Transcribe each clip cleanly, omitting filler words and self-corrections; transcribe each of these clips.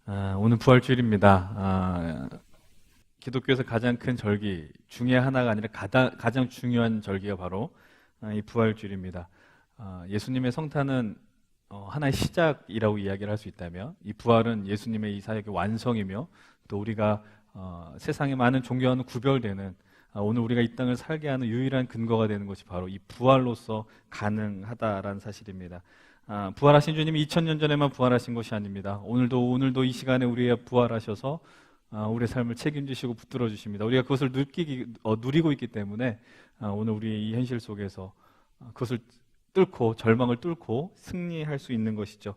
오늘 부활주일입니다. 기독교에서 가장 큰 절기 중에 하나가 아니라 가장 중요한 절기가 바로 이 부활주일입니다. 예수님의 성탄은 하나의 시작이라고 이야기를 할 수 있다면, 이 부활은 예수님의 이 사역의 완성이며, 또 우리가 세상의 많은 종교와는 구별되는, 오늘 우리가 이 땅을 살게 하는 유일한 근거가 되는 것이 바로 이 부활로서 가능하다라는 사실입니다. 부활하신 주님이 2000년 전에만 부활하신 것이 아닙니다. 오늘도 이 시간에 우리가 부활하셔서 우리의 삶을 책임지시고 붙들어 주십니다. 우리가 그것을 누리고 있기 때문에 오늘 우리의 이 현실 속에서 그것을 뚫고, 절망을 뚫고 승리할 수 있는 것이죠.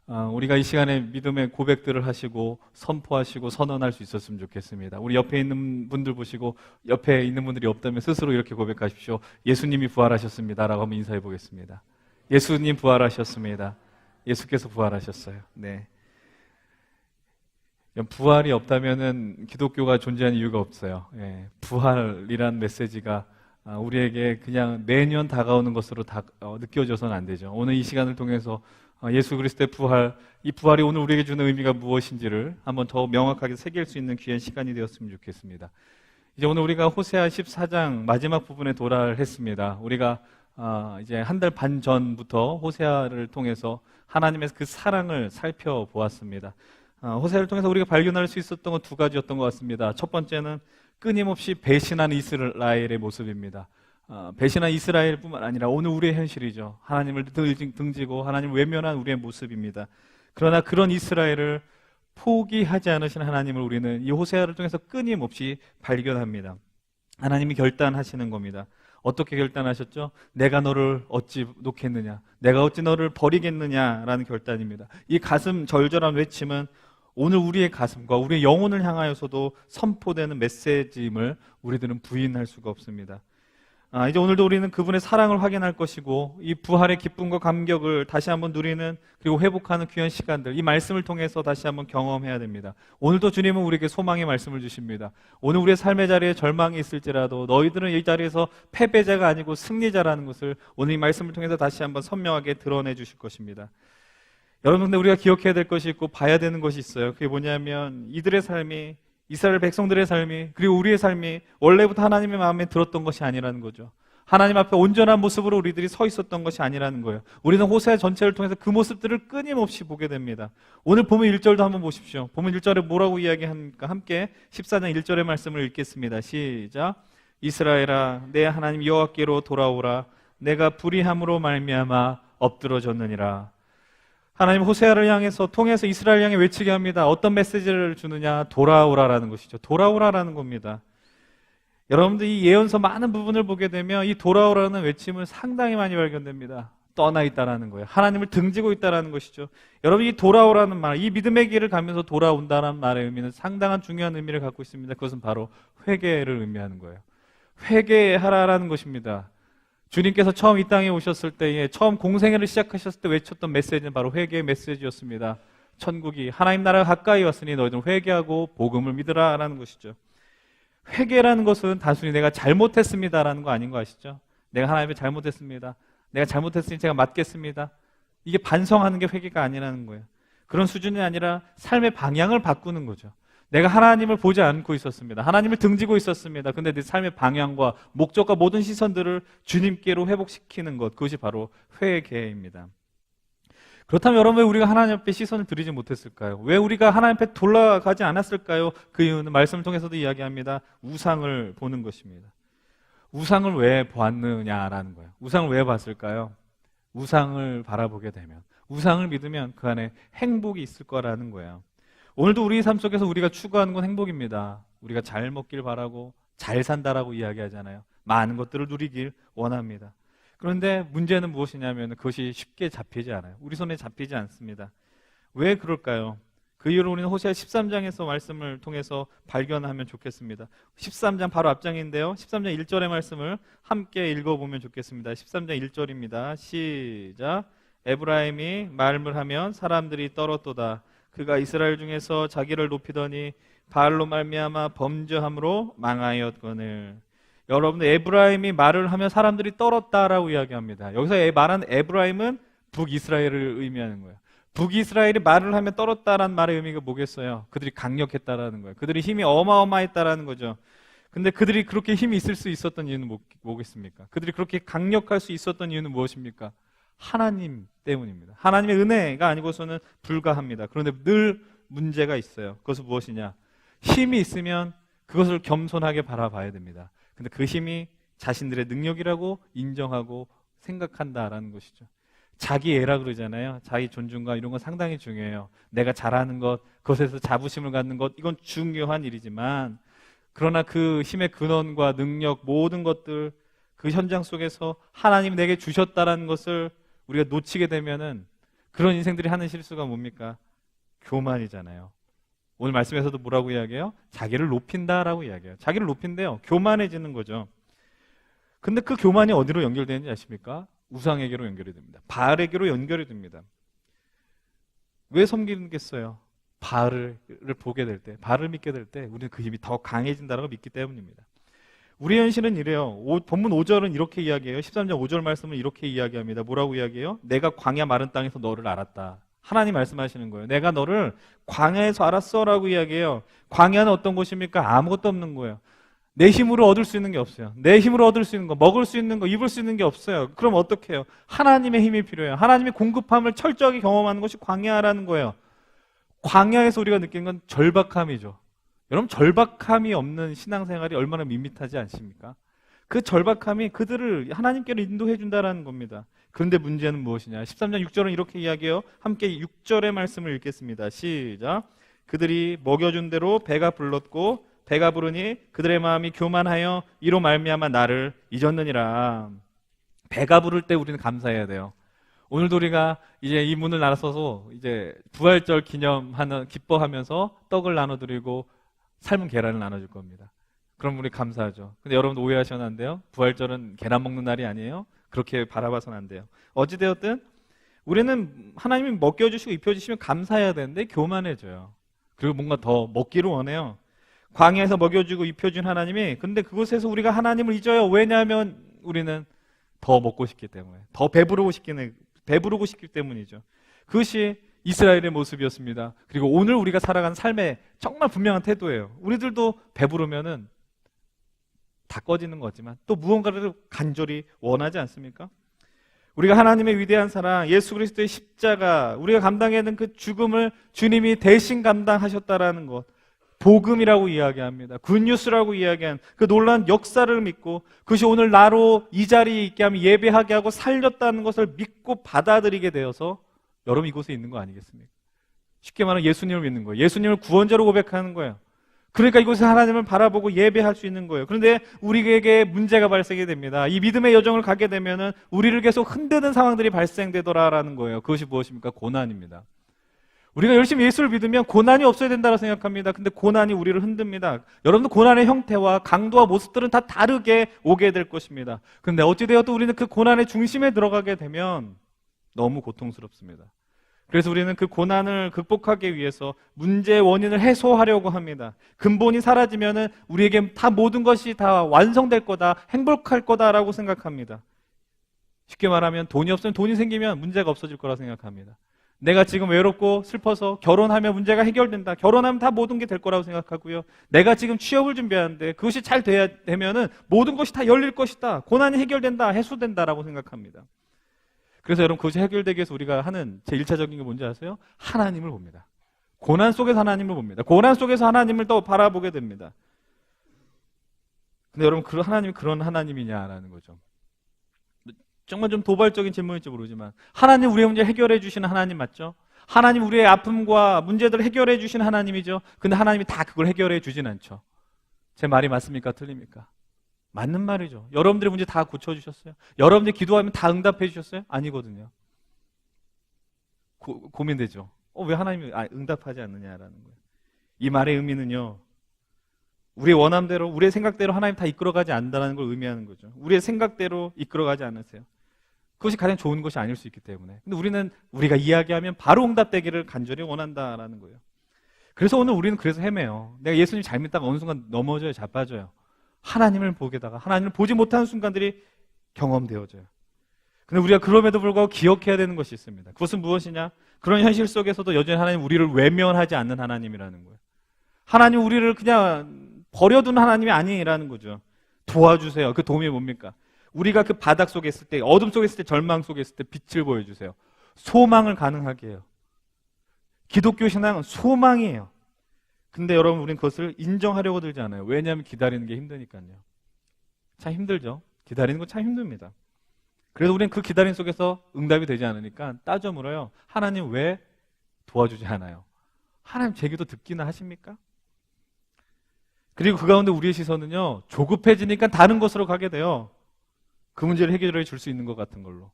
우리가 이 시간에 믿음의 고백들을 하시고 선포하시고 선언할 수 있었으면 좋겠습니다. 우리 옆에 있는 분들 보시고, 옆에 있는 분들이 없다면 스스로 이렇게 고백하십시오. 예수님이 부활하셨습니다 라고 한번 인사해 보겠습니다. 예수님 부활하셨습니다. 예수께서 부활하셨어요. 네. 부활이 없다면은 기독교가 존재하는 이유가 없어요. 부활이란 메시지가 우리에게 그냥 매년 다가오는 것으로 느껴져서는 안 되죠. 오늘 이 시간을 통해서 예수 그리스도의 부활, 이 부활이 오늘 우리에게 주는 의미가 무엇인지를 한번 더 명확하게 새길 수 있는 귀한 시간이 되었으면 좋겠습니다. 이제 오늘 우리가 호세아 14장 마지막 부분에 도달했습니다. 우리가 이제 한 달 반 전부터 호세아를 통해서 하나님의 그 사랑을 살펴보았습니다. 호세아를 통해서 우리가 발견할 수 있었던 건 두 가지였던 것 같습니다. 첫 번째는 끊임없이 배신하는 이스라엘의 모습입니다. 배신한 이스라엘뿐만 아니라 오늘 우리의 현실이죠. 하나님을 등지고 하나님을 외면한 우리의 모습입니다. 그러나 그런 이스라엘을 포기하지 않으신 하나님을 우리는 이 호세아를 통해서 끊임없이 발견합니다. 하나님이 결단하시는 겁니다. 어떻게 결단하셨죠? 내가 너를 어찌 놓겠느냐, 내가 어찌 너를 버리겠느냐라는 결단입니다. 이 가슴 절절한 외침은 오늘 우리의 가슴과 우리의 영혼을 향하여서도 선포되는 메시지임을 우리들은 부인할 수가 없습니다. 이제 오늘도 우리는 그분의 사랑을 확인할 것이고, 이 부활의 기쁨과 감격을 다시 한번 누리는, 그리고 회복하는 귀한 시간들, 이 말씀을 통해서 다시 한번 경험해야 됩니다. 오늘도 주님은 우리에게 소망의 말씀을 주십니다. 오늘 우리의 삶의 자리에 절망이 있을지라도 너희들은 이 자리에서 패배자가 아니고 승리자라는 것을 오늘 이 말씀을 통해서 다시 한번 선명하게 드러내 주실 것입니다. 여러분, 근데 우리가 기억해야 될 것이 있고 봐야 되는 것이 있어요. 그게 뭐냐면, 이들의 삶이, 이스라엘 백성들의 삶이, 그리고 우리의 삶이 원래부터 하나님의 마음에 들었던 것이 아니라는 거죠. 하나님 앞에 온전한 모습으로 우리들이 서 있었던 것이 아니라는 거예요. 우리는 호세아 전체를 통해서 그 모습들을 끊임없이 보게 됩니다. 오늘 보면 1절도 한번 보십시오. 보면 1절에 뭐라고 이야기합니까? 함께 14장 1절의 말씀을 읽겠습니다. 시작. 이스라엘아, 내 하나님 여호와께로 돌아오라. 내가 불의함으로 말미암아 엎드러졌느니라. 하나님 호세아를 향해서 통해서 이스라엘 향해 외치게 합니다. 어떤 메시지를 주느냐? 돌아오라라는 것이죠. 돌아오라라는 겁니다. 여러분들 이 예언서 많은 부분을 보게 되면 이 돌아오라는 외침은 상당히 많이 발견됩니다. 떠나 있다라는 거예요. 하나님을 등지고 있다라는 것이죠. 여러분, 이 돌아오라는 말, 이 믿음의 길을 가면서 돌아온다라는 말의 의미는 상당한 중요한 의미를 갖고 있습니다. 그것은 바로 회개를 의미하는 거예요. 회개하라라는 것입니다. 주님께서 처음 이 땅에 오셨을 때에, 처음 공생애를 시작하셨을 때 외쳤던 메시지는 바로 회개의 메시지였습니다. 천국이, 하나님 나라가 가까이 왔으니 너희들은 회개하고 복음을 믿으라라는 것이죠. 회개라는 것은 단순히 내가 잘못했습니다라는 거 아닌 거 아시죠? 내가 하나님께 잘못했습니다, 내가 잘못했으니 제가 맞겠습니다, 이게 반성하는 게 회개가 아니라는 거예요. 그런 수준이 아니라 삶의 방향을 바꾸는 거죠. 내가 하나님을 보지 않고 있었습니다. 하나님을 등지고 있었습니다. 근데 내 삶의 방향과 목적과 모든 시선들을 주님께로 회복시키는 것, 그것이 바로 회개입니다. 그렇다면 여러분, 왜 우리가 하나님 앞에 시선을 들이지 못했을까요? 왜 우리가 하나님 앞에 돌아가지 않았을까요? 그 이유는 말씀을 통해서도 이야기합니다. 우상을 보는 것입니다. 우상을 왜 보았느냐라는 거예요. 우상을 왜 봤을까요? 우상을 바라보게 되면, 우상을 믿으면 그 안에 행복이 있을 거라는 거예요. 오늘도 우리 삶 속에서 우리가 추구하는 건 행복입니다. 우리가 잘 먹길 바라고 잘 산다라고 이야기하잖아요. 많은 것들을 누리길 원합니다. 그런데 문제는 무엇이냐면 그것이 쉽게 잡히지 않아요. 우리 손에 잡히지 않습니다. 왜 그럴까요? 그 이유를 우리는 호세아 13장에서 말씀을 통해서 발견하면 좋겠습니다. 13장 바로 앞장인데요. 13장 1절의 말씀을 함께 읽어보면 좋겠습니다. 13장 1절입니다. 시작. 에브라임이 말을 하면 사람들이 떨었도다. 그가 이스라엘 중에서 자기를 높이더니 바알로 말미암아 범죄함으로 망하였거늘. 여러분들, 에브라임이 말을 하면 사람들이 떨었다라고 이야기합니다. 여기서 말하는 에브라임은 북이스라엘을 의미하는 거예요. 북이스라엘이 말을 하며 떨었다라는 말의 의미가 뭐겠어요? 그들이 강력했다라는 거예요. 그들이 힘이 어마어마했다라는 거죠. 근데 그들이 그렇게 힘이 있을 수 있었던 이유는 뭐겠습니까? 그들이 그렇게 강력할 수 있었던 이유는 무엇입니까? 하나님 때문입니다. 하나님의 은혜가 아니고서는 불가합니다. 그런데 늘 문제가 있어요. 그것은 무엇이냐? 힘이 있으면 그것을 겸손하게 바라봐야 됩니다. 근데 그 힘이 자신들의 능력이라고 인정하고 생각한다라는 것이죠. 자기 애라 그러잖아요. 자기 존중과 이런 건 상당히 중요해요. 내가 잘하는 것, 그것에서 자부심을 갖는 것, 이건 중요한 일이지만, 그러나 그 힘의 근원과 능력, 모든 것들, 그 현장 속에서 하나님이 내게 주셨다라는 것을 우리가 놓치게 되면은 그런 인생들이 하는 실수가 뭡니까? 교만이잖아요. 오늘 말씀에서도 뭐라고 이야기해요? 자기를 높인다라고 이야기해요. 자기를 높인대요. 교만해지는 거죠. 근데 그 교만이 어디로 연결되는지 아십니까? 우상에게로 연결이 됩니다. 바알에게로 연결이 됩니다. 왜 섬기겠어요? 바알을 보게 될 때, 바알을 믿게 될 때 우리는 그 힘이 더 강해진다고 믿기 때문입니다. 우리 현실은 이래요. 본문 5절은 이렇게 이야기해요. 13장 5절 말씀은 이렇게 이야기합니다. 뭐라고 이야기해요? 내가 광야 마른 땅에서 너를 알았다. 하나님 말씀하시는 거예요. 내가 너를 광야에서 알았어 라고 이야기해요. 광야는 어떤 곳입니까? 아무것도 없는 거예요. 내 힘으로 얻을 수 있는 게 없어요. 내 힘으로 얻을 수 있는 거, 먹을 수 있는 거, 입을 수 있는 게 없어요. 그럼 어떻게 해요? 하나님의 힘이 필요해요. 하나님의 공급함을 철저하게 경험하는 것이 광야라는 거예요. 광야에서 우리가 느끼는 건 절박함이죠. 여러분, 절박함이 없는 신앙생활이 얼마나 밋밋하지 않습니까? 그 절박함이 그들을 하나님께로 인도해 준다는 겁니다. 그런데 문제는 무엇이냐? 13장 6절은 이렇게 이야기해요. 함께 6절의 말씀을 읽겠습니다. 시작. 그들이 먹여준 대로 배가 불렀고 배가 부르니 그들의 마음이 교만하여 이로 말미암아 나를 잊었느니라. 배가 부를 때 우리는 감사해야 돼요. 오늘도 우리가 이제 이 문을 나서서 이제 부활절 기념하는 기뻐하면서 떡을 나눠드리고 삶은 계란을 나눠줄 겁니다. 그럼 우리 감사하죠. 근데 여러분 오해하시면 안 돼요. 부활절은 계란 먹는 날이 아니에요. 그렇게 바라봐서는 안 돼요. 어찌되었든 우리는 하나님이 먹여주시고 입혀주시면 감사해야 되는데 교만해져요. 그리고 뭔가 더 먹기를 원해요. 광야에서 먹여주고 입혀준 하나님이, 근데 그곳에서 우리가 하나님을 잊어요. 왜냐하면 우리는 더 먹고 싶기 때문에, 더 배부르고 싶기 때문이죠. 그것이 이스라엘의 모습이었습니다. 그리고 오늘 우리가 살아가는 삶의 정말 분명한 태도예요. 우리들도 배부르면은 다 꺼지는 거지만 또 무언가를 간절히 원하지 않습니까? 우리가 하나님의 위대한 사랑, 예수 그리스도의 십자가, 우리가 감당해야 하는 그 죽음을 주님이 대신 감당하셨다라는 것, 복음이라고 이야기합니다. 굿뉴스라고 이야기한 그 놀라운 역사를 믿고 그것이 오늘 나로 이 자리에 있게 하면 예배하게 하고 살렸다는 것을 믿고 받아들이게 되어서 여러분 이곳에 있는 거 아니겠습니까? 쉽게 말하면 예수님을 믿는 거예요. 예수님을 구원자로 고백하는 거예요. 그러니까 이곳에 하나님을 바라보고 예배할 수 있는 거예요. 그런데 우리에게 문제가 발생이 됩니다. 이 믿음의 여정을 가게 되면은 우리를 계속 흔드는 상황들이 발생되더라라는 거예요. 그것이 무엇입니까? 고난입니다. 우리가 열심히 예수를 믿으면 고난이 없어야 된다고 생각합니다. 근데 고난이 우리를 흔듭니다. 여러분도 고난의 형태와 강도와 모습들은 다 다르게 오게 될 것입니다. 그런데 어찌되어도 우리는 그 고난의 중심에 들어가게 되면 너무 고통스럽습니다. 그래서 우리는 그 고난을 극복하기 위해서 문제의 원인을 해소하려고 합니다. 근본이 사라지면은 우리에게 다 모든 것이 다 완성될 거다, 행복할 거다라고 생각합니다. 쉽게 말하면 돈이 없으면 돈이 생기면 문제가 없어질 거라 생각합니다. 내가 지금 외롭고 슬퍼서 결혼하면 문제가 해결된다. 결혼하면 다 모든 게 될 거라고 생각하고요. 내가 지금 취업을 준비하는데 그것이 잘 되면은 모든 것이 다 열릴 것이다. 고난이 해결된다, 해소된다라고 생각합니다. 그래서 여러분 그것이 해결되기 위해서 우리가 하는 제 1차적인 게 뭔지 아세요? 하나님을 봅니다. 고난 속에서 하나님을 봅니다. 고난 속에서 하나님을 더 바라보게 됩니다. 근데 여러분 그 하나님이 그런 하나님이냐라는 거죠. 정말 좀 도발적인 질문일지 모르지만 하나님 우리의 문제 해결해 주시는 하나님 맞죠? 하나님 우리의 아픔과 문제들을 해결해 주시는 하나님이죠. 근데 하나님이 다 그걸 해결해 주진 않죠. 제 말이 맞습니까? 틀립니까? 맞는 말이죠. 여러분들의 문제 다 고쳐주셨어요? 여러분들이 기도하면 다 응답해 주셨어요? 아니거든요. 고민되죠. 왜 하나님이 응답하지 않느냐라는 거예요. 이 말의 의미는요, 우리의 원함대로, 우리의 생각대로 하나님 다 이끌어가지 않는다는 걸 의미하는 거죠. 우리의 생각대로 이끌어가지 않으세요. 그것이 가장 좋은 것이 아닐 수 있기 때문에. 근데 우리는 우리가 이야기하면 바로 응답되기를 간절히 원한다라는 거예요. 그래서 오늘 우리는 그래서 헤매요. 내가 예수님 잘 믿다가 어느 순간 넘어져요, 자빠져요. 하나님을 보게다가 하나님을 보지 못하는 순간들이 경험되어져요. 근데 우리가 그럼에도 불구하고 기억해야 되는 것이 있습니다. 그것은 무엇이냐? 그런 현실 속에서도 여전히 하나님 우리를 외면하지 않는 하나님이라는 거예요. 하나님 우리를 그냥 버려둔 하나님이 아니라는 거죠. 도와주세요. 그 도움이 뭡니까? 우리가 그 바닥 속에 있을 때, 어둠 속에 있을 때, 절망 속에 있을 때 빛을 보여주세요. 소망을 가능하게 해요. 기독교 신앙은 소망이에요. 근데 여러분, 우리는 그것을 인정하려고 들지 않아요. 왜냐하면 기다리는 게 힘드니까요. 참 힘들죠. 기다리는 건 참 힘듭니다. 그래서 우리는 그 기다림 속에서 응답이 되지 않으니까 따져 물어요. 하나님 왜 도와주지 않아요? 하나님 제 기도 듣기나 하십니까? 그리고 그 가운데 우리의 시선은요, 조급해지니까 다른 곳으로 가게 돼요. 그 문제를 해결해 줄 수 있는 것 같은 걸로.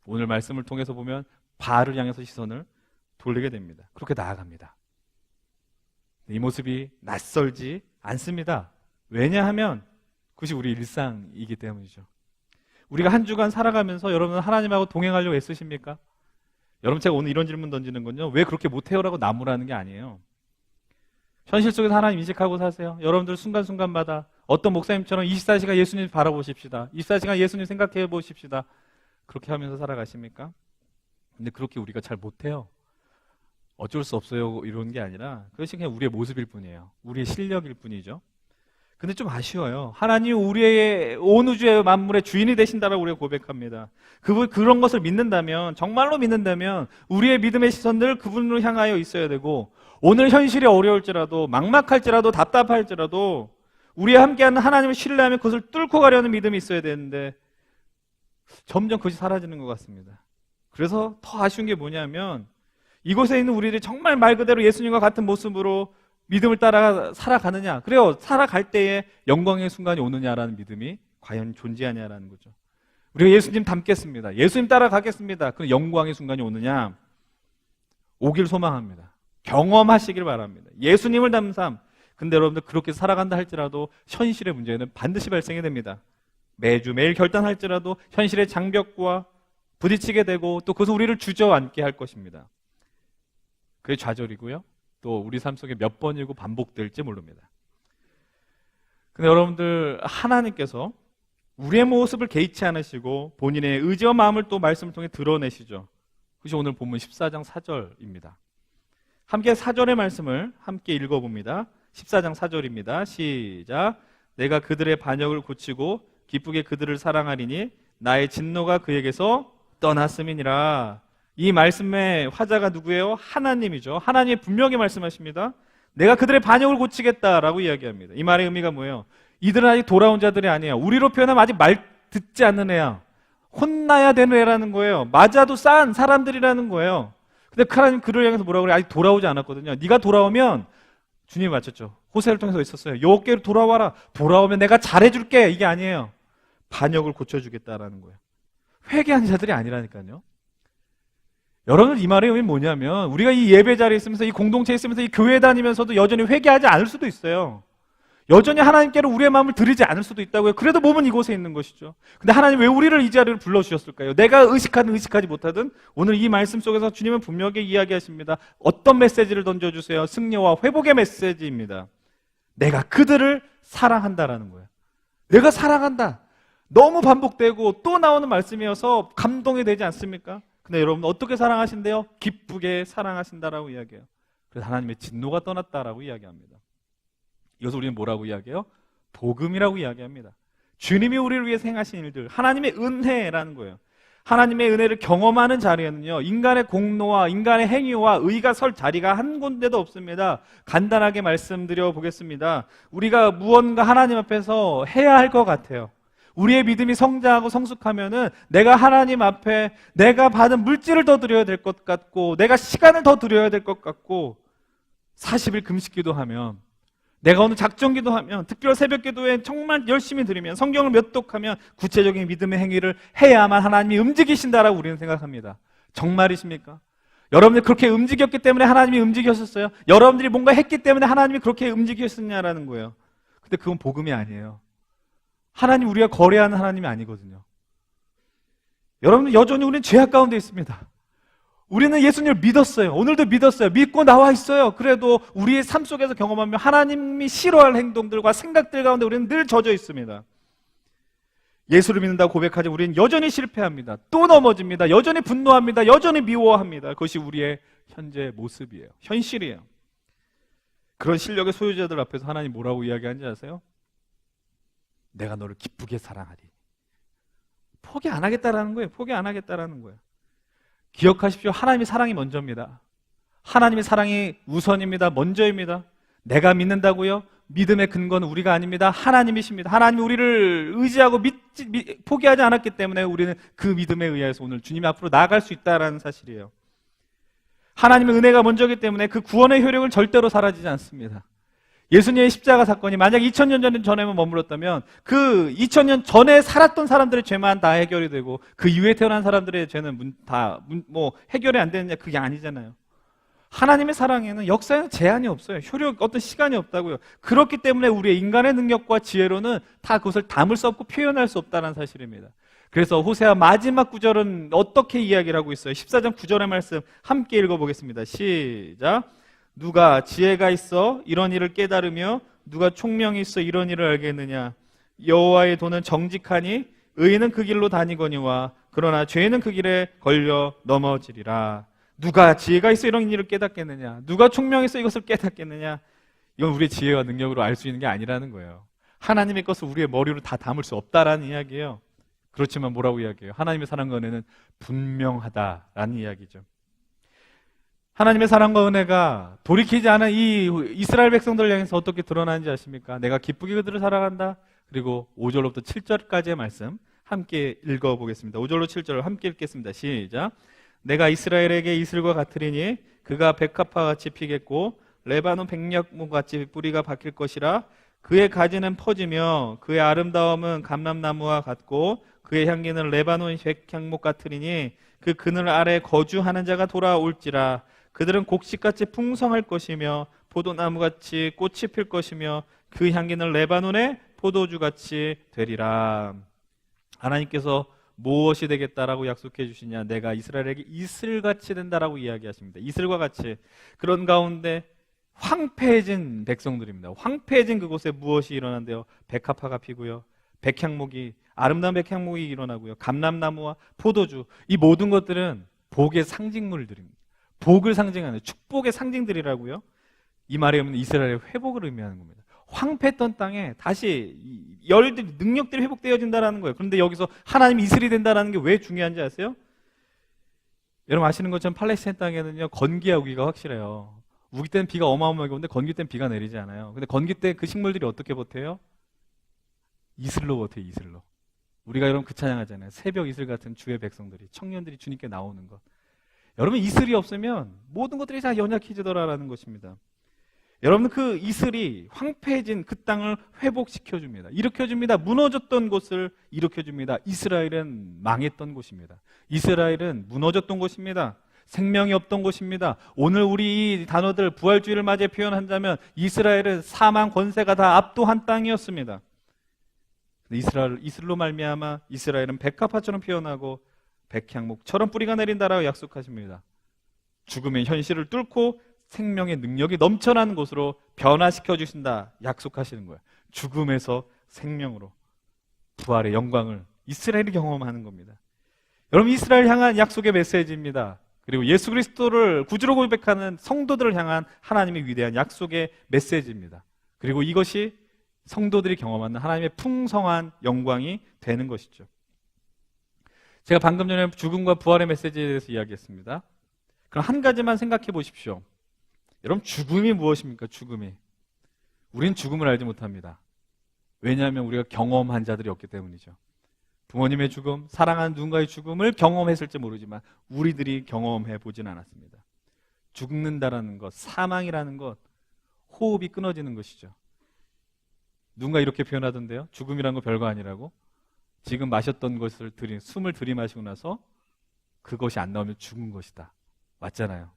오늘 말씀을 통해서 보면 바알을 향해서 시선을 돌리게 됩니다. 그렇게 나아갑니다. 이 모습이 낯설지 않습니다. 왜냐하면 그것이 우리 일상이기 때문이죠. 우리가 한 주간 살아가면서 여러분은 하나님하고 동행하려고 애쓰십니까? 여러분, 제가 오늘 이런 질문 던지는 건요, 왜 그렇게 못해요라고 나무라는 게 아니에요. 현실 속에서 하나님 인식하고 사세요. 여러분들 순간순간마다 어떤 목사님처럼 24시간 예수님 바라보십시다. 24시간 예수님 생각해 보십시다. 그렇게 하면서 살아가십니까? 근데 그렇게 우리가 잘 못해요. 어쩔 수 없어요 이런 게 아니라 그것이 그냥 우리의 모습일 뿐이에요. 우리의 실력일 뿐이죠. 근데 좀 아쉬워요. 하나님 우리의 온 우주의 만물의 주인이 되신다라고 우리가 고백합니다. 그런 것을 믿는다면, 정말로 믿는다면 우리의 믿음의 시선들 그분으로 향하여 있어야 되고, 오늘 현실이 어려울지라도, 막막할지라도, 답답할지라도 우리와 함께하는 하나님을 신뢰하며 그것을 뚫고 가려는 믿음이 있어야 되는데 점점 그것이 사라지는 것 같습니다. 그래서 더 아쉬운 게 뭐냐면, 이곳에 있는 우리들이 정말 말 그대로 예수님과 같은 모습으로 믿음을 따라 살아가느냐, 그래요, 살아갈 때에 영광의 순간이 오느냐라는 믿음이 과연 존재하냐라는 거죠. 우리가 예수님 닮겠습니다, 예수님 따라가겠습니다, 그 영광의 순간이 오느냐? 오길 소망합니다. 경험하시길 바랍니다. 예수님을 닮은 삶. 근데 여러분들 그렇게 살아간다 할지라도 현실의 문제는 반드시 발생이 됩니다. 매주 매일 결단할지라도 현실의 장벽과 부딪히게 되고, 또 그것은 우리를 주저앉게 할 것입니다. 그게 좌절이고요, 또 우리 삶 속에 몇 번이고 반복될지 모릅니다. 근데 여러분들, 하나님께서 우리의 모습을 개의치 않으시고 본인의 의지와 마음을 또 말씀을 통해 드러내시죠. 그것이 오늘 본문 14장 4절입니다. 함께 4절의 말씀을 함께 읽어봅니다. 14장 4절입니다. 시작. 내가 그들의 반역을 고치고 기쁘게 그들을 사랑하리니 나의 진노가 그에게서 떠났음이니라. 이 말씀의 화자가 누구예요? 하나님이죠. 하나님이 분명히 말씀하십니다. 내가 그들의 반역을 고치겠다라고 이야기합니다. 이 말의 의미가 뭐예요? 이들은 아직 돌아온 자들이 아니에요. 우리로 표현하면 아직 말 듣지 않는 애야. 혼나야 되는 애라는 거예요. 맞아도 싼 사람들이라는 거예요. 근데 하나님 그를 향해서 뭐라고 그래요? 아직 돌아오지 않았거든요. 네가 돌아오면, 주님이 맞췄죠. 호세를 통해서 있었어요. 여호와께로 돌아와라. 돌아오면 내가 잘해줄게. 이게 아니에요. 반역을 고쳐주겠다라는 거예요. 회개한 자들이 아니라니까요. 여러분, 이 말의 의미는 뭐냐면, 우리가 이 예배 자리에 있으면서, 이 공동체에 있으면서, 이 교회 다니면서도 여전히 회개하지 않을 수도 있어요. 여전히 하나님께로 우리의 마음을 드리지 않을 수도 있다고요. 그래도 몸은 이곳에 있는 것이죠. 근데 하나님 왜 우리를 이 자리를 불러주셨을까요? 내가 의식하든 의식하지 못하든 오늘 이 말씀 속에서 주님은 분명히 이야기하십니다. 어떤 메시지를 던져주세요? 승리와 회복의 메시지입니다. 내가 그들을 사랑한다라는 거예요. 내가 사랑한다. 너무 반복되고 또 나오는 말씀이어서 감동이 되지 않습니까? 근데 여러분, 어떻게 사랑하신대요? 기쁘게 사랑하신다라고 이야기해요. 그래서 하나님의 진노가 떠났다라고 이야기합니다. 이것을 우리는 뭐라고 이야기해요? 복음이라고 이야기합니다. 주님이 우리를 위해서 행하신 일들, 하나님의 은혜라는 거예요. 하나님의 은혜를 경험하는 자리에는요, 인간의 공로와 인간의 행위와 의가 설 자리가 한 군데도 없습니다. 간단하게 말씀드려 보겠습니다. 우리가 무언가 하나님 앞에서 해야 할 것 같아요. 우리의 믿음이 성장하고 성숙하면은 내가 하나님 앞에 내가 받은 물질을 더 드려야 될 것 같고, 내가 시간을 더 드려야 될 것 같고, 40일 금식 기도하면, 내가 오늘 작정 기도하면, 특별 새벽 기도에 정말 열심히 드리면, 성경을 몇 독하면 구체적인 믿음의 행위를 해야만 하나님이 움직이신다라고 우리는 생각합니다. 정말이십니까? 여러분들이 그렇게 움직였기 때문에 하나님이 움직이셨어요? 여러분들이 뭔가 했기 때문에 하나님이 그렇게 움직이셨냐라는 거예요. 근데 그건 복음이 아니에요. 하나님, 우리가 거래하는 하나님이 아니거든요. 여러분, 여전히 우리는 죄악 가운데 있습니다. 우리는 예수님을 믿었어요. 오늘도 믿었어요. 믿고 나와 있어요. 그래도 우리의 삶 속에서 경험하며 하나님이 싫어할 행동들과 생각들 가운데 우리는 늘 젖어 있습니다. 예수를 믿는다고 고백하지 우리는 여전히 실패합니다. 또 넘어집니다. 여전히 분노합니다. 여전히 미워합니다. 그것이 우리의 현재 모습이에요. 현실이에요. 그런 실력의 소유자들 앞에서 하나님 뭐라고 이야기하는지 아세요? 내가 너를 기쁘게 사랑하리. 포기 안 하겠다라는 거예요. 포기 안 하겠다라는 거예요. 기억하십시오. 하나님의 사랑이 먼저입니다. 하나님의 사랑이 우선입니다. 먼저입니다. 내가 믿는다고요? 믿음의 근거는 우리가 아닙니다. 하나님이십니다. 하나님이 우리를 의지하고 포기하지 않았기 때문에 우리는 그 믿음에 의해서 오늘 주님 앞으로 나아갈 수 있다는 사실이에요. 하나님의 은혜가 먼저이기 때문에 그 구원의 효력은 절대로 사라지지 않습니다. 예수님의 십자가 사건이 만약 2000년 전에만 머물렀다면 그 2000년 전에 살았던 사람들의 죄만 다 해결이 되고 그 이후에 태어난 사람들의 죄는 해결이 안 되느냐, 그게 아니잖아요. 하나님의 사랑에는 역사에는 제한이 없어요. 효력, 어떤 시간이 없다고요. 그렇기 때문에 우리의 인간의 능력과 지혜로는 다 그것을 담을 수 없고 표현할 수 없다는 사실입니다. 그래서 호세아 마지막 구절은 어떻게 이야기를 하고 있어요? 14장 9절의 말씀 함께 읽어보겠습니다. 시작. 누가 지혜가 있어 이런 일을 깨달으며 누가 총명이 있어 이런 일을 알겠느냐? 여호와의 도는 정직하니 의인은 그 길로 다니거니와 그러나 죄인은 그 길에 걸려 넘어지리라. 누가 지혜가 있어 이런 일을 깨닫겠느냐? 누가 총명이 있어 이것을 깨닫겠느냐? 이건 우리의 지혜와 능력으로 알 수 있는 게 아니라는 거예요. 하나님의 것을 우리의 머리로 다 담을 수 없다라는 이야기예요. 그렇지만 뭐라고 이야기해요? 하나님의 사랑과 은혜는 분명하다라는 이야기죠. 하나님의 사랑과 은혜가 돌이키지 않은 이 이스라엘 백성들을 향해서 어떻게 드러나는지 아십니까? 내가 기쁘게 그들을 사랑한다. 그리고 5절로부터 7절까지의 말씀 함께 읽어보겠습니다. 5절로 7절을 함께 읽겠습니다. 시작. 내가 이스라엘에게 이슬과 같으리니 그가 백합화 같이 피겠고 레바논 백약목 같이 뿌리가 박힐 것이라. 그의 가지는 퍼지며 그의 아름다움은 감람나무와 같고 그의 향기는 레바논 백향목 같으리니 그 그늘 아래 거주하는 자가 돌아올지라. 그들은 곡식같이 풍성할 것이며 포도나무같이 꽃이 필 것이며 그 향기는 레바논의 포도주같이 되리라. 하나님께서 무엇이 되겠다라고 약속해 주시냐? 내가 이스라엘에게 이슬같이 된다라고 이야기하십니다. 이슬과 같이. 그런 가운데 황폐해진 백성들입니다. 황폐해진 그곳에 무엇이 일어난대요? 백합화가 피고요. 백향목이, 아름다운 백향목이 일어나고요. 감람나무와 포도주, 이 모든 것들은 복의 상징물들입니다. 복을 상징하는, 축복의 상징들이라고요. 이 말에 의하면 이스라엘의 회복을 의미하는 겁니다. 황폐했던 땅에 다시 열들이, 능력들이 회복되어진다는 거예요. 그런데 여기서 하나님이 이슬이 된다는 게 왜 중요한지 아세요? 여러분 아시는 것처럼 팔레스타인 땅에는요, 건기와 우기가 확실해요. 우기 때는 비가 어마어마하게 오는데 건기 때는 비가 내리지 않아요. 근데 건기 때 그 식물들이 어떻게 버텨요? 이슬로 버텨요, 이슬로. 우리가 여러분 그 찬양하잖아요. 새벽 이슬 같은 주의 백성들이, 청년들이 주님께 나오는 것. 여러분 이슬이 없으면 모든 것들이 다 연약해지더라라는 것입니다. 여러분 그 이슬이 황폐해진 그 땅을 회복시켜줍니다. 일으켜줍니다. 무너졌던 곳을 일으켜줍니다. 이스라엘은 망했던 곳입니다. 이스라엘은 무너졌던 곳입니다. 생명이 없던 곳입니다. 오늘 우리 이 단어들 부활주의를 맞이해 표현한다면 이스라엘은 사망 권세가 다 압도한 땅이었습니다. 이슬로 말미암아 이스라엘은 백합화처럼 피어나고 백향목처럼 뿌리가 내린다라고 약속하십니다. 죽음의 현실을 뚫고 생명의 능력이 넘쳐나는 곳으로 변화시켜 주신다 약속하시는 거예요. 죽음에서 생명으로 부활의 영광을 이스라엘이 경험하는 겁니다. 여러분 이스라엘 향한 약속의 메시지입니다. 그리고 예수 그리스도를 구주로 고백하는 성도들을 향한 하나님의 위대한 약속의 메시지입니다. 그리고 이것이 성도들이 경험하는 하나님의 풍성한 영광이 되는 것이죠. 제가 방금 전에 죽음과 부활의 메시지에 대해서 이야기했습니다. 그럼 한 가지만 생각해 보십시오. 여러분 죽음이 무엇입니까? 죽음이. 우리는 죽음을 알지 못합니다. 왜냐하면 우리가 경험한 자들이 없기 때문이죠. 부모님의 죽음, 사랑하는 누군가의 죽음을 경험했을지 모르지만 우리들이 경험해 보진 않았습니다. 죽는다라는 것, 사망이라는 것, 호흡이 끊어지는 것이죠. 누군가 이렇게 표현하던데요. 죽음이라는 거 별거 아니라고. 지금 마셨던 것을 숨을 들이마시고 나서 그것이 안 나오면 죽은 것이다. 맞잖아요.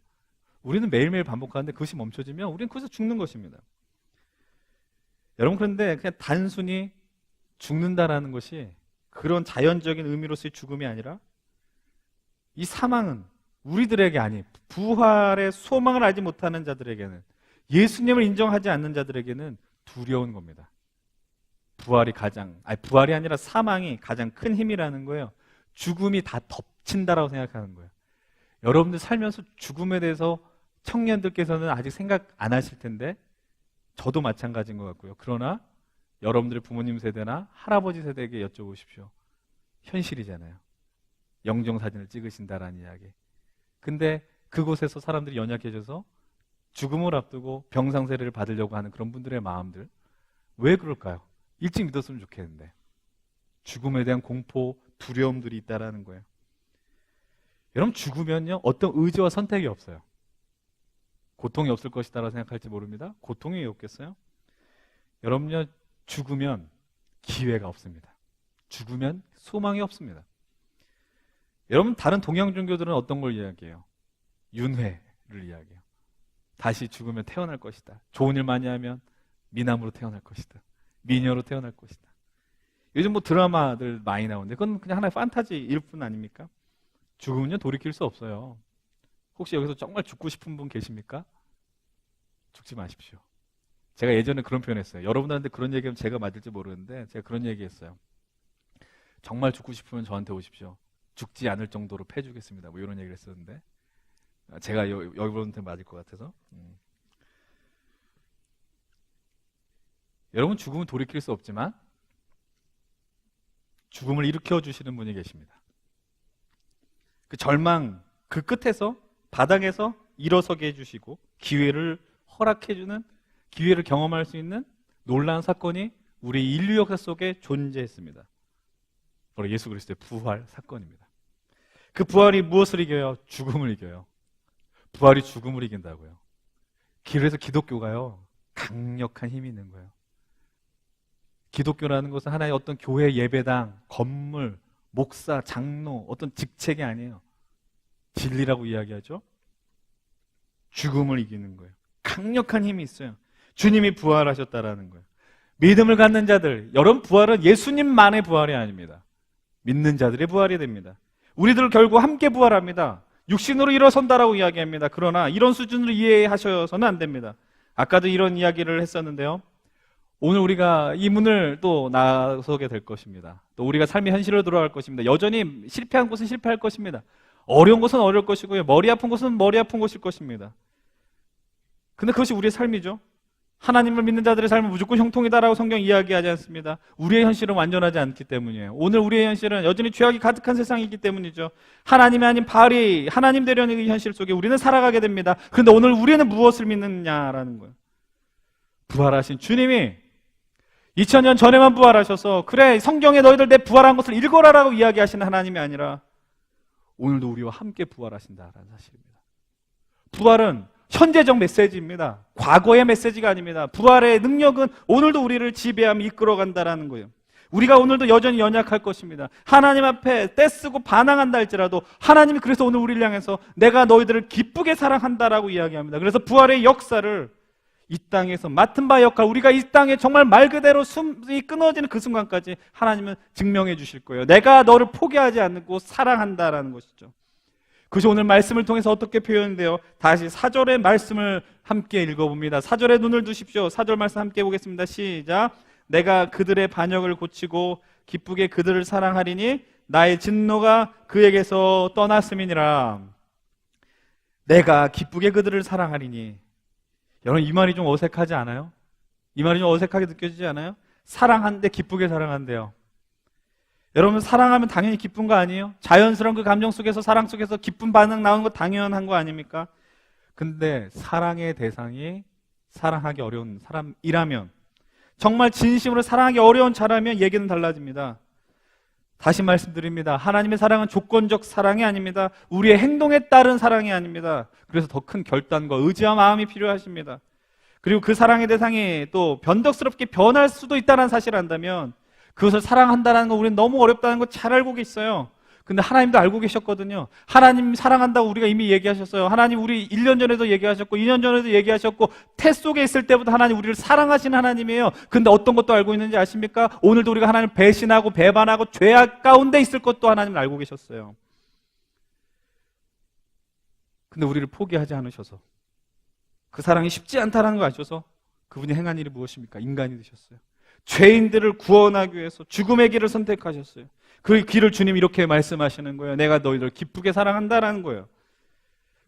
우리는 매일매일 반복하는데 그것이 멈춰지면 우리는 거기서 죽는 것입니다. 여러분 그런데 그냥 단순히 죽는다라는 것이 그런 자연적인 의미로서의 죽음이 아니라 이 사망은 우리들에게 아닌 부활의 소망을 알지 못하는 자들에게는, 예수님을 인정하지 않는 자들에게는 두려운 겁니다. 부활이 아니라 사망이 가장 큰 힘이라는 거예요. 죽음이 다 덮친다라고 생각하는 거예요. 여러분들 살면서 죽음에 대해서 청년들께서는 아직 생각 안 하실 텐데 저도 마찬가지인 것 같고요. 그러나 여러분들의 부모님 세대나 할아버지 세대에게 여쭤보십시오. 현실이잖아요. 영정사진을 찍으신다라는 이야기. 근데 그곳에서 사람들이 연약해져서 죽음을 앞두고 병상세례를 받으려고 하는 그런 분들의 마음들, 왜 그럴까요? 일찍 믿었으면 좋겠는데 죽음에 대한 공포, 두려움들이 있다라는 거예요. 여러분, 죽으면요 어떤 의지와 선택이 없어요. 고통이 없을 것이다라고 생각할지 모릅니다. 고통이 왜 없겠어요? 여러분요, 죽으면 기회가 없습니다. 죽으면 소망이 없습니다. 여러분, 다른 동양 종교들은 어떤 걸 이야기해요? 윤회를 이야기해요. 다시 죽으면 태어날 것이다. 좋은 일 많이 하면 미남으로 태어날 것이다. 미녀로 태어날 것이다. 요즘 뭐 드라마들 많이 나오는데 그건 그냥 하나의 판타지일 뿐 아닙니까? 죽으면요 돌이킬 수 없어요. 혹시 여기서 정말 죽고 싶은 분 계십니까? 죽지 마십시오. 제가 예전에 그런 표현 했어요. 여러분들한테 그런 얘기하면 제가 맞을지 모르는데 제가 그런 얘기 했어요. 정말 죽고 싶으면 저한테 오십시오. 죽지 않을 정도로 패주겠습니다. 뭐 이런 얘기를 했었는데 제가 여러분한테 맞을 것 같아서. 여러분, 죽음은 돌이킬 수 없지만 죽음을 일으켜 주시는 분이 계십니다. 그 절망, 그 끝에서 바닥에서 일어서게 해주시고 기회를 허락해주는, 기회를 경험할 수 있는 놀라운 사건이 우리 인류 역사 속에 존재했습니다. 바로 예수 그리스도의 부활 사건입니다. 그 부활이 무엇을 이겨요? 죽음을 이겨요. 부활이 죽음을 이긴다고요. 그래서 기독교가요 강력한 힘이 있는 거예요. 기독교라는 것은 하나의 어떤 교회 예배당, 건물, 목사, 장로, 어떤 직책이 아니에요. 진리라고 이야기하죠. 죽음을 이기는 거예요. 강력한 힘이 있어요. 주님이 부활하셨다라는 거예요. 믿음을 갖는 자들, 여러분, 부활은 예수님만의 부활이 아닙니다. 믿는 자들의 부활이 됩니다. 우리들 결국 함께 부활합니다. 육신으로 일어선다라고 이야기합니다. 그러나 이런 수준으로 이해하셔서는 안 됩니다. 아까도 이런 이야기를 했었는데요. 오늘 우리가 이 문을 또 나서게 될 것입니다. 또 우리가 삶의 현실로 돌아갈 것입니다. 여전히 실패한 곳은 실패할 것입니다. 어려운 곳은 어려울 것이고요. 머리 아픈 곳은 머리 아픈 곳일 것입니다. 근데 그것이 우리의 삶이죠. 하나님을 믿는 자들의 삶은 무조건 형통이다라고 성경 이야기하지 않습니다. 우리의 현실은 완전하지 않기 때문이에요. 오늘 우리의 현실은 여전히 죄악이 가득한 세상이기 때문이죠. 하나님이 아닌 바알이 하나님 되려는 이 현실 속에 우리는 살아가게 됩니다. 그런데 오늘 우리는 무엇을 믿느냐라는 거예요. 부활하신 주님이 2000년 전에만 부활하셔서 그래 성경에 너희들 내 부활한 것을 읽어라라고 이야기하시는 하나님이 아니라 오늘도 우리와 함께 부활하신다라는 사실입니다. 부활은 현재적 메시지입니다. 과거의 메시지가 아닙니다. 부활의 능력은 오늘도 우리를 지배하며 이끌어간다라는 거예요. 우리가 오늘도 여전히 연약할 것입니다. 하나님 앞에 떼쓰고 반항한다 할지라도 하나님이 그래서 오늘 우리를 향해서 내가 너희들을 기쁘게 사랑한다라고 이야기합니다. 그래서 부활의 역사를 이 땅에서 맡은 바 역할, 우리가 이 땅에 정말 말 그대로 숨이 끊어지는 그 순간까지 하나님은 증명해 주실 거예요. 내가 너를 포기하지 않고 사랑한다라는 것이죠. 그것이 오늘 말씀을 통해서 어떻게 표현돼요? 다시 4절의 말씀을 함께 읽어봅니다. 4절에 눈을 두십시오. 4절 말씀 함께 보겠습니다. 시작. 내가 그들의 반역을 고치고 기쁘게 그들을 사랑하리니 나의 진노가 그에게서 떠났음이니라. 내가 기쁘게 그들을 사랑하리니. 여러분, 이 말이 좀 어색하지 않아요? 이 말이 좀 어색하게 느껴지지 않아요? 사랑한데 기쁘게 사랑한대요. 여러분, 사랑하면 당연히 기쁜 거 아니에요? 자연스러운 그 감정 속에서, 사랑 속에서 기쁜 반응 나오는 거 당연한 거 아닙니까? 근데 사랑의 대상이 사랑하기 어려운 사람이라면, 정말 진심으로 사랑하기 어려운 자라면 얘기는 달라집니다. 다시 말씀드립니다. 하나님의 사랑은 조건적 사랑이 아닙니다. 우리의 행동에 따른 사랑이 아닙니다. 그래서 더 큰 결단과 의지와 마음이 필요하십니다. 그리고 그 사랑의 대상이 또 변덕스럽게 변할 수도 있다는 사실을 안다면 그것을 사랑한다는 거 우리는 너무 어렵다는 거 잘 알고 계셔요. 근데 하나님도 알고 계셨거든요. 하나님 사랑한다고 우리가 이미 얘기하셨어요. 하나님 우리 1년 전에도 얘기하셨고 2년 전에도 얘기하셨고 태 속에 있을 때부터 하나님 우리를 사랑하시는 하나님이에요. 근데 어떤 것도 알고 있는지 아십니까? 오늘도 우리가 하나님을 배신하고 배반하고 죄악 가운데 있을 것도 하나님을 알고 계셨어요. 근데 우리를 포기하지 않으셔서 그 사랑이 쉽지 않다는 걸 아셔서 그분이 행한 일이 무엇입니까? 인간이 되셨어요. 죄인들을 구원하기 위해서 죽음의 길을 선택하셨어요. 그 길을 주님이 이렇게 말씀하시는 거예요. 내가 너희들 기쁘게 사랑한다라는 거예요.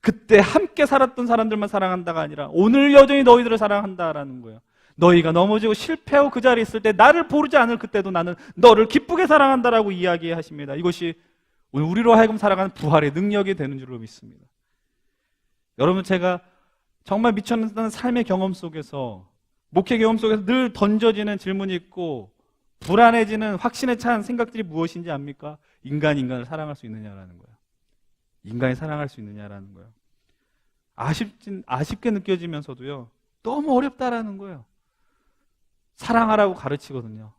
그때 함께 살았던 사람들만 사랑한다가 아니라 오늘 여전히 너희들을 사랑한다라는 거예요. 너희가 넘어지고 실패하고 그 자리에 있을 때 나를 부르지 않을 그때도 나는 너를 기쁘게 사랑한다라고 이야기하십니다. 이것이 오늘 우리로 하여금 살아가는 부활의 능력이 되는 줄로 믿습니다. 여러분, 제가 정말 미쳐나는 삶의 경험 속에서, 목회 경험 속에서 늘 던져지는 질문이 있고 불안해지는 확신에 찬 생각들이 무엇인지 압니까? 인간을 사랑할 수 있느냐라는 거예요. 인간이 사랑할 수 있느냐라는 거예요. 아쉽게 느껴지면서도요, 너무 어렵다라는 거예요. 사랑하라고 가르치거든요.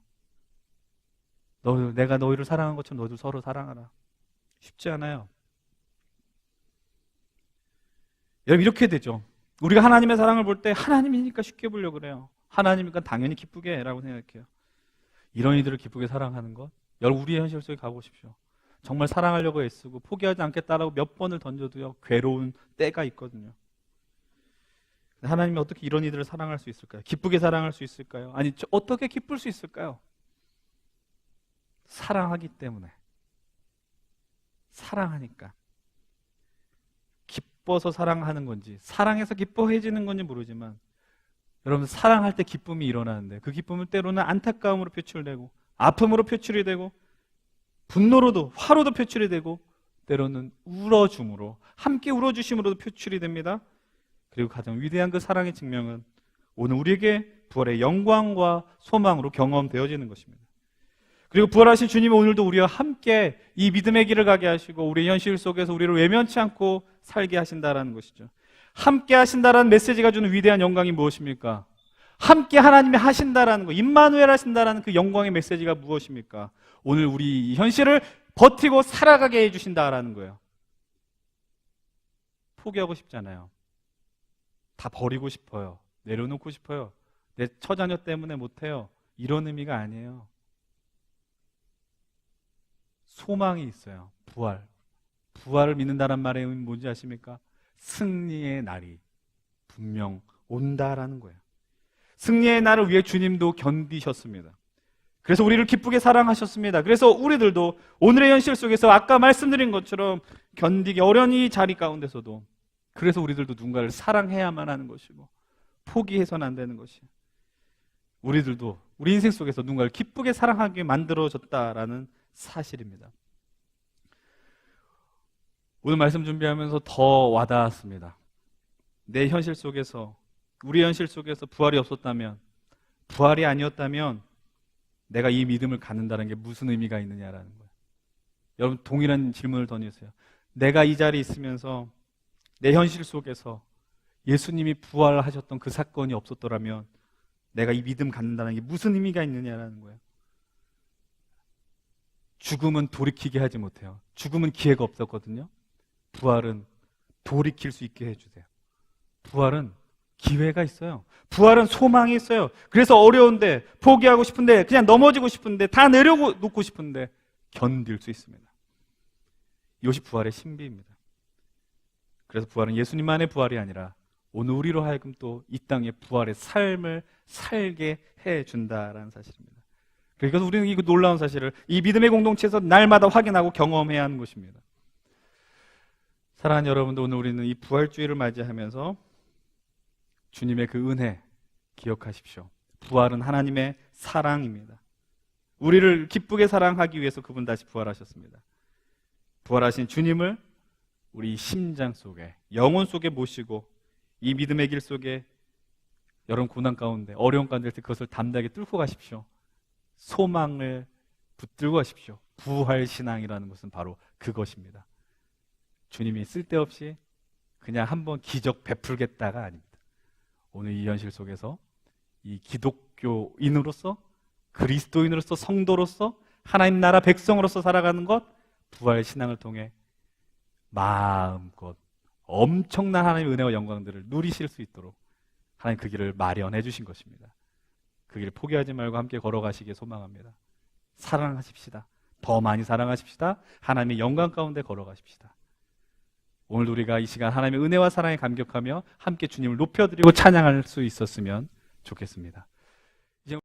내가 너희를 사랑한 것처럼 너희도 서로 사랑하라. 쉽지 않아요. 여러분, 이렇게 되죠. 우리가 하나님의 사랑을 볼 때 하나님이니까 쉽게 보려고 그래요. 하나님이니까 당연히 기쁘게 해라고 생각해요. 이런 이들을 기쁘게 사랑하는 것, 여러분, 우리의 현실 속에 가보십시오. 정말 사랑하려고 애쓰고 포기하지 않겠다라고 몇 번을 던져도요, 괴로운 때가 있거든요. 하나님이 어떻게 이런 이들을 사랑할 수 있을까요? 기쁘게 사랑할 수 있을까요? 아니, 어떻게 기쁠 수 있을까요? 사랑하기 때문에. 사랑하니까. 기뻐서 사랑하는 건지, 사랑해서 기뻐해지는 건지 모르지만, 여러분, 사랑할 때 기쁨이 일어나는데 그 기쁨은 때로는 안타까움으로 표출되고, 아픔으로 표출이 되고, 분노로도, 화로도 표출이 되고, 때로는 울어줌으로, 함께 울어주심으로도 표출이 됩니다. 그리고 가장 위대한 그 사랑의 증명은 오늘 우리에게 부활의 영광과 소망으로 경험되어지는 것입니다. 그리고 부활하신 주님은 오늘도 우리와 함께 이 믿음의 길을 가게 하시고 우리의 현실 속에서 우리를 외면치 않고 살게 하신다라는 것이죠. 함께 하신다라는 메시지가 주는 위대한 영광이 무엇입니까? 함께 하나님이 하신다라는 거, 임마누엘 하신다라는 그 영광의 메시지가 무엇입니까? 오늘 우리 이 현실을 버티고 살아가게 해주신다라는 거예요. 포기하고 싶잖아요. 다 버리고 싶어요. 내려놓고 싶어요. 내 처자녀 때문에 못해요. 이런 의미가 아니에요. 소망이 있어요. 부활. 부활을 믿는다는 말의 의미는 뭔지 아십니까? 승리의 날이 분명 온다라는 거예요. 승리의 날을 위해 주님도 견디셨습니다. 그래서 우리를 기쁘게 사랑하셨습니다. 그래서 우리들도 오늘의 현실 속에서 아까 말씀드린 것처럼 견디기 어려운 이 자리 가운데서도, 그래서 우리들도 누군가를 사랑해야만 하는 것이고 포기해서는 안 되는 것이에요. 우리들도 우리 인생 속에서 누군가를 기쁘게 사랑하게 만들어졌다라는 사실입니다. 오늘 말씀 준비하면서 더 와닿았습니다. 내 현실 속에서, 우리 현실 속에서 부활이 없었다면, 부활이 아니었다면 내가 이 믿음을 갖는다는 게 무슨 의미가 있느냐라는 거예요. 여러분, 동일한 질문을 던지세요. 내가 이 자리에 있으면서 내 현실 속에서 예수님이 부활하셨던 그 사건이 없었더라면 내가 이 믿음 갖는다는 게 무슨 의미가 있느냐라는 거예요. 죽음은 돌이키게 하지 못해요. 죽음은 기회가 없었거든요. 부활은 돌이킬 수 있게 해주세요. 부활은 기회가 있어요. 부활은 소망이 있어요. 그래서 어려운데, 포기하고 싶은데, 그냥 넘어지고 싶은데, 다 내려놓고 싶은데 견딜 수 있습니다. 이것이 부활의 신비입니다. 그래서 부활은 예수님만의 부활이 아니라 오늘 우리로 하여금 또 이 땅의 부활의 삶을 살게 해준다라는 사실입니다. 그래서 우리는 이 놀라운 사실을 이 믿음의 공동체에서 날마다 확인하고 경험해야 하는 것입니다. 사랑하는 여러분들, 오늘 우리는 이 부활주의를 맞이하면서 주님의 그 은혜 기억하십시오. 부활은 하나님의 사랑입니다. 우리를 기쁘게 사랑하기 위해서 그분 다시 부활하셨습니다. 부활하신 주님을 우리 심장 속에, 영혼 속에 모시고 이 믿음의 길 속에 여러분 고난 가운데, 어려운 가운데 그것을 담대하게 뚫고 가십시오. 소망을 붙들고 가십시오. 부활신앙이라는 것은 바로 그것입니다. 주님이 쓸데없이 그냥 한번 기적 베풀겠다가 아닙니다. 오늘 이 현실 속에서 이 기독교인으로서, 그리스도인으로서, 성도로서, 하나님 나라 백성으로서 살아가는 것, 부활신앙을 통해 마음껏 엄청난 하나님의 은혜와 영광들을 누리실 수 있도록 하나님 그 길을 마련해 주신 것입니다. 그 길을 포기하지 말고 함께 걸어가시길 소망합니다. 사랑하십시다. 더 많이 사랑하십시다. 하나님의 영광 가운데 걸어가십시다. 오늘 우리가 이 시간 하나님의 은혜와 사랑에 감격하며 함께 주님을 높여드리고 찬양할 수 있었으면 좋겠습니다.